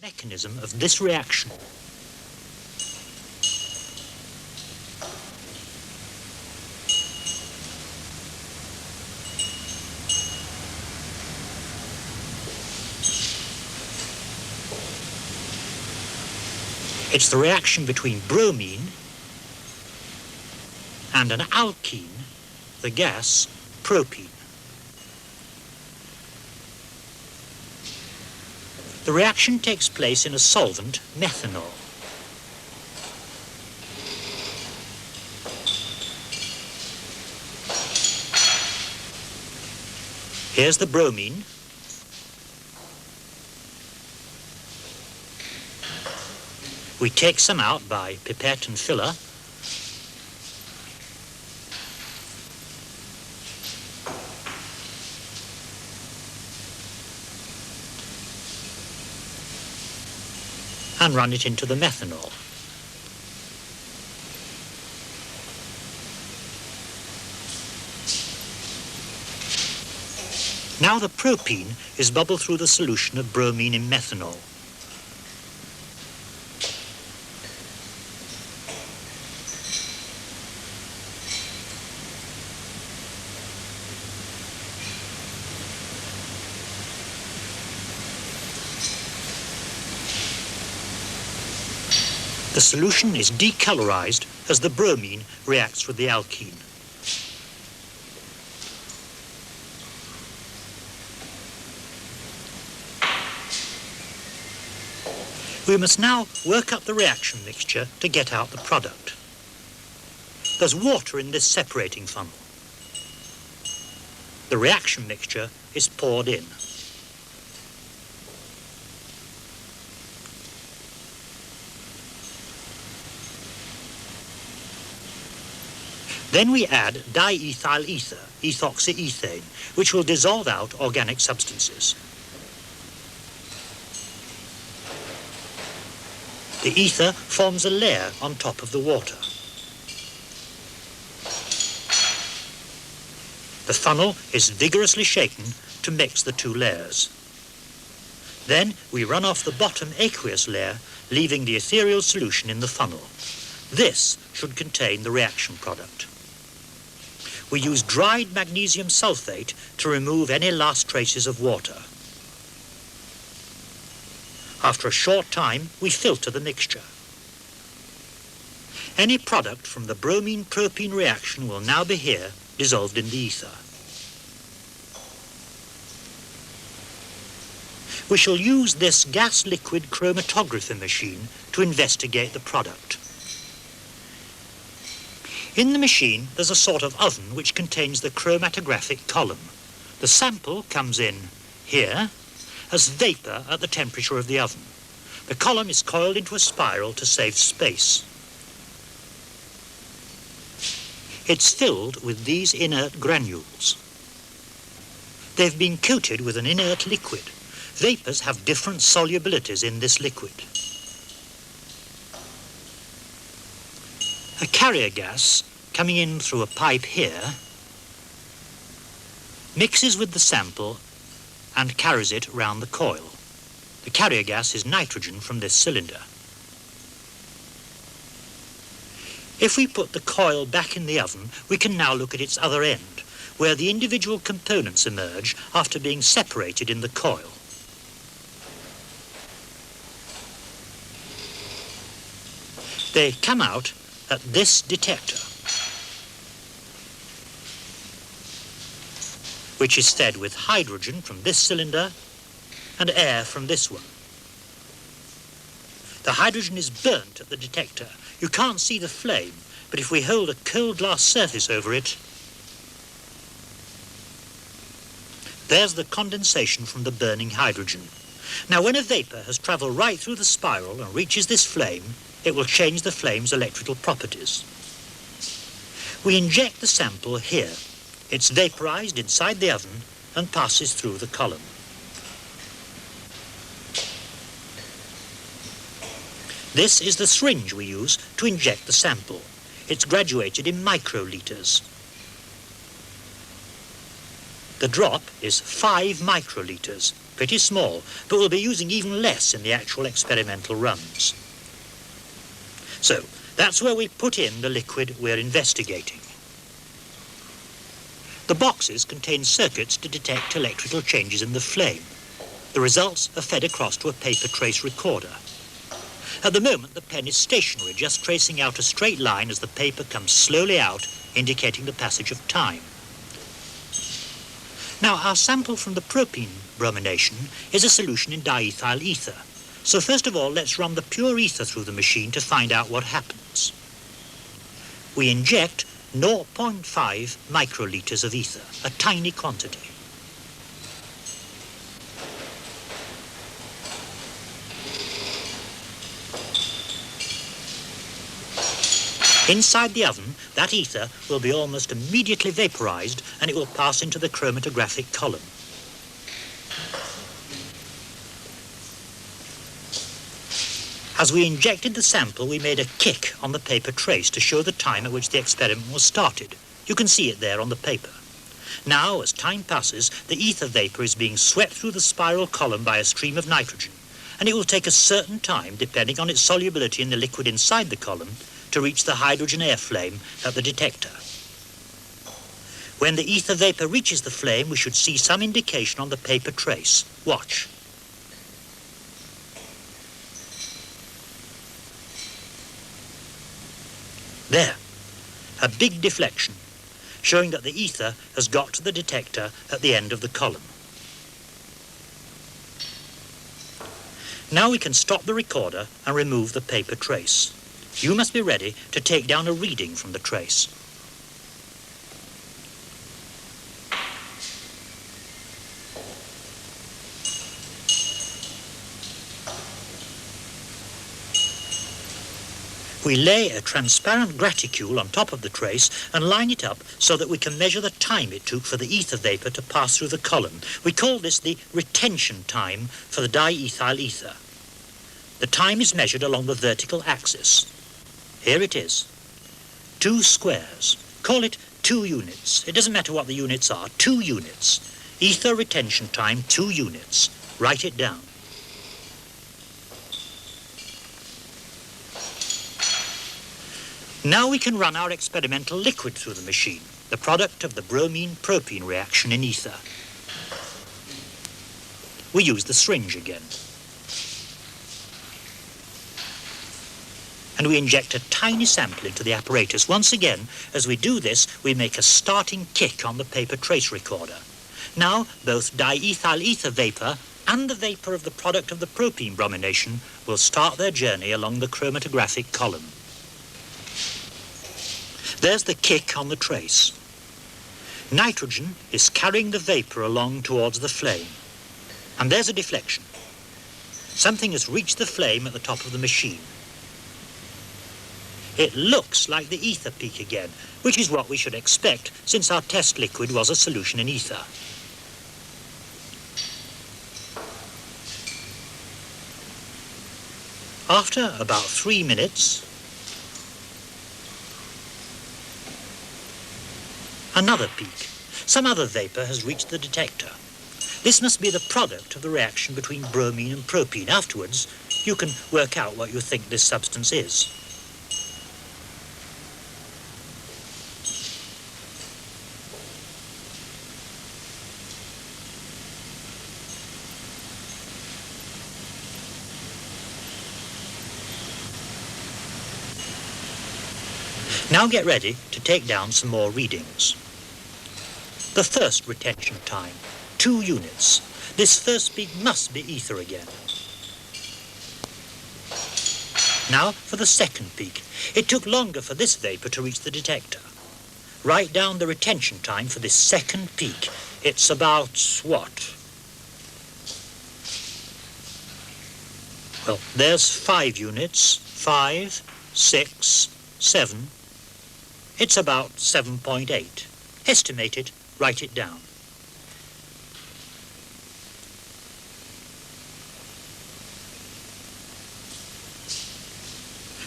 mechanism of this reaction. It's the reaction between bromine and an alkene, the gas propene. The reaction takes place in a solvent, methanol. Here's the bromine. We take some out by pipette and filler. And run it into the methanol. Now the propene is bubbled through the solution of bromine in methanol. The solution is decolorized as the bromine reacts with the alkene. We must now work up the reaction mixture to get out the product. There's water in this separating funnel. The reaction mixture is poured in. Then we add diethyl ether, ethoxyethane, which will dissolve out organic substances. The ether forms a layer on top of the water. The funnel is vigorously shaken to mix the two layers. Then we run off the bottom aqueous layer, leaving the ethereal solution in the funnel. This should contain the reaction product. We use dried magnesium sulfate to remove any last traces of water. After a short time, we filter the mixture. Any product from the bromine-propene reaction will now be here, dissolved in the ether. We shall use this gas-liquid chromatography machine to investigate the product. In the machine, there's a sort of oven which contains the chromatographic column. The sample comes in here as vapor at the temperature of the oven. The column is coiled into a spiral to save space. It's filled with these inert granules. They've been coated with an inert liquid. Vapors have different solubilities in this liquid. A carrier gas coming in through a pipe here mixes with the sample and carries it round the coil. The carrier gas is nitrogen from this cylinder. If we put the coil back in the oven, we can now look at its other end, where the individual components emerge after being separated in the coil. They come out at this detector, which is fed with hydrogen from this cylinder and air from this one. The hydrogen is burnt at the detector. You can't see the flame, but if we hold a cold glass surface over it, there's the condensation from the burning hydrogen. Now, when a vapor has travelled right through the spiral and reaches this flame, it will change the flame's electrical properties. We inject the sample here. It's vaporized inside the oven and passes through the column. This is the syringe we use to inject the sample. It's graduated in microliters. The drop is 5 microliters. pretty small, but we'll be using even less in the actual experimental runs. So, that's where we put in the liquid we're investigating. The boxes contain circuits to detect electrical changes in the flame. The results are fed across to a paper trace recorder. At the moment, the pen is stationary, just tracing out a straight line as the paper comes slowly out, indicating the passage of time. Now, our sample from the propene bromination is a solution in diethyl ether. So first of all, let's run the pure ether through the machine to find out what happens. We inject 0.5 microliters of ether, a tiny quantity. Inside the oven, that ether will be almost immediately vaporized and it will pass into the chromatographic column. As we injected the sample, we made a kick on the paper trace to show the time at which the experiment was started. You can see it there on the paper. Now, as time passes, the ether vapor is being swept through the spiral column by a stream of nitrogen, and it will take a certain time, depending on its solubility in the liquid inside the column, to reach the hydrogen air flame at the detector. When the ether vapor reaches the flame, we should see some indication on the paper trace. Watch. There, a big deflection, showing that the ether has got to the detector at the end of the column. Now we can stop the recorder and remove the paper trace. You must be ready to take down a reading from the trace. We lay a transparent graticule on top of the trace and line it up so that we can measure the time it took for the ether vapor to pass through the column. We call this the retention time for the diethyl ether. The time is measured along the vertical axis. Here it is. 2 squares. Call it 2 units. It doesn't matter what the units are. 2 units. Ether retention time, 2 units. Write it down. Now we can run our experimental liquid through the machine, the product of the bromine-propene reaction in ether. We use the syringe again. And we inject a tiny sample into the apparatus. Once again, as we do this, we make a starting kick on the paper trace recorder. Now, both diethyl ether vapor and the vapor of the product of the propene bromination will start their journey along the chromatographic column. There's the kick on the trace. Nitrogen is carrying the vapor along towards the flame. And there's a deflection. Something has reached the flame at the top of the machine. It looks like the ether peak again, which is what we should expect since our test liquid was a solution in ether. After about 3 minutes, another peak. Some other vapor has reached the detector. This must be the product of the reaction between bromine and propene. Afterwards, you can work out what you think this substance is. Now get ready to take down some more readings. The first retention time, 2 units. This first peak must be ether again. Now for the second peak. It took longer for this vapor to reach the detector. Write down the retention time for this second peak. It's about what? Well, there's 5 units. 5, 6, 7. It's about 7.8. Estimate it, write it down.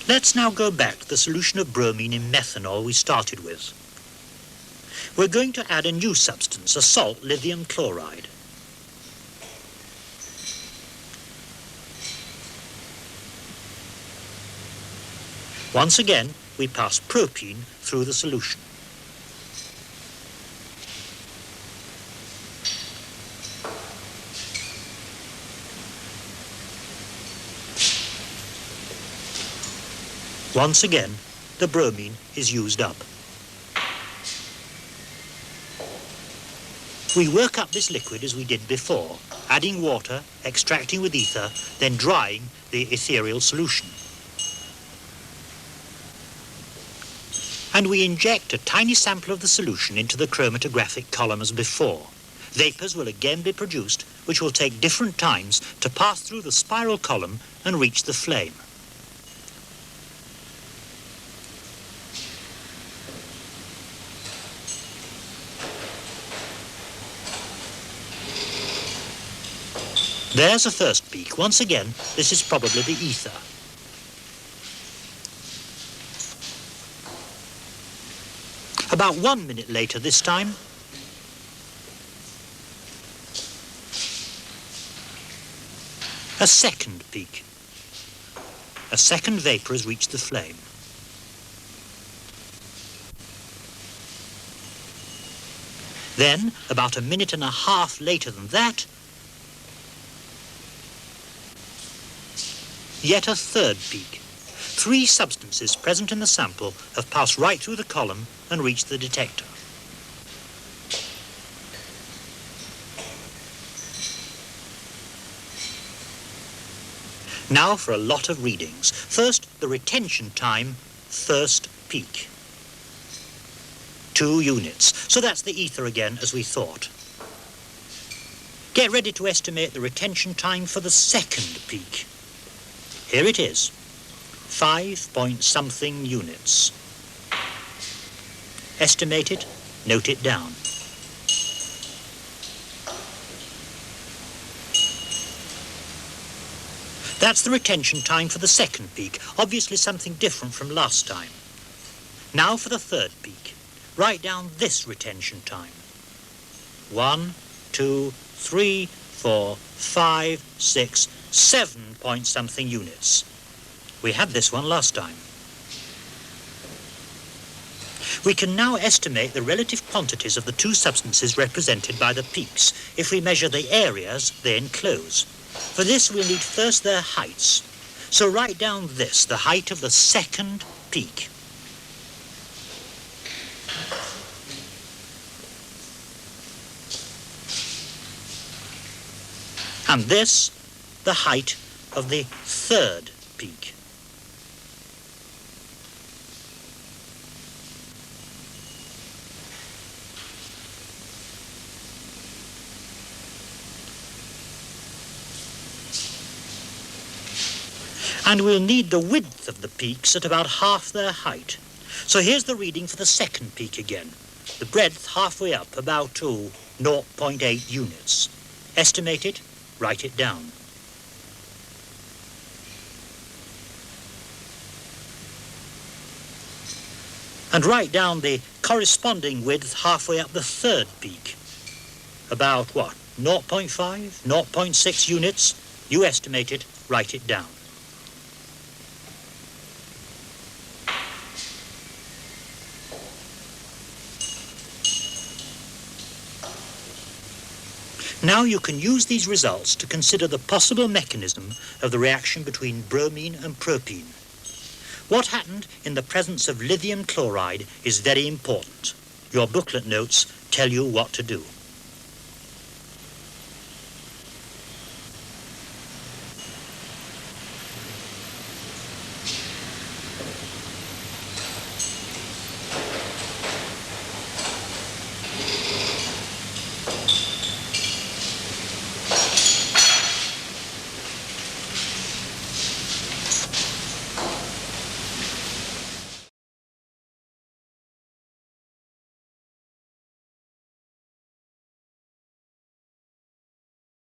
Let's now go back to the solution of bromine in methanol we started with. We're going to add a new substance, a salt lithium chloride. Once again, we pass propene through the solution. Once again, the bromine is used up. We work up this liquid as we did before, adding water, extracting with ether, then drying the ethereal solution. And we inject a tiny sample of the solution into the chromatographic column as before. Vapours will again be produced, which will take different times to pass through the spiral column and reach the flame. There's a first peak. Once again, this is probably the ether. About 1 minute later this time, a second peak. A second vapour has reached the flame. Then, about 1.5 minutes later than that, yet a third peak. 3 substances present in the sample have passed right through the column and reached the detector. Now for a lot of readings. First, the retention time, first peak. 2 units. So that's the ether again, as we thought. Get ready to estimate the retention time for the second peak. Here it is, 5-point-something units. Estimate it, note it down. That's the retention time for the second peak, obviously something different from last time. Now for the third peak. Write down this retention time. 1, 2, 3, 4, 5, 6, 7-point-something units. We had this one last time. We can now estimate the relative quantities of the 2 substances represented by the peaks if we measure the areas they enclose. For this we'll need first their heights. So write down this, the height of the second peak. And this, the height of the third peak. And we'll need the width of the peaks at about half their height. So here's the reading for the second peak again. The breadth halfway up, about 0.8 units. Estimate it, write it down. And write down the corresponding width halfway up the third peak. About what? 0.5, 0.6 units? You estimate it, write it down. Now you can use these results to consider the possible mechanism of the reaction between bromine and propene. What happened in the presence of lithium chloride is very important. Your booklet notes tell you what to do.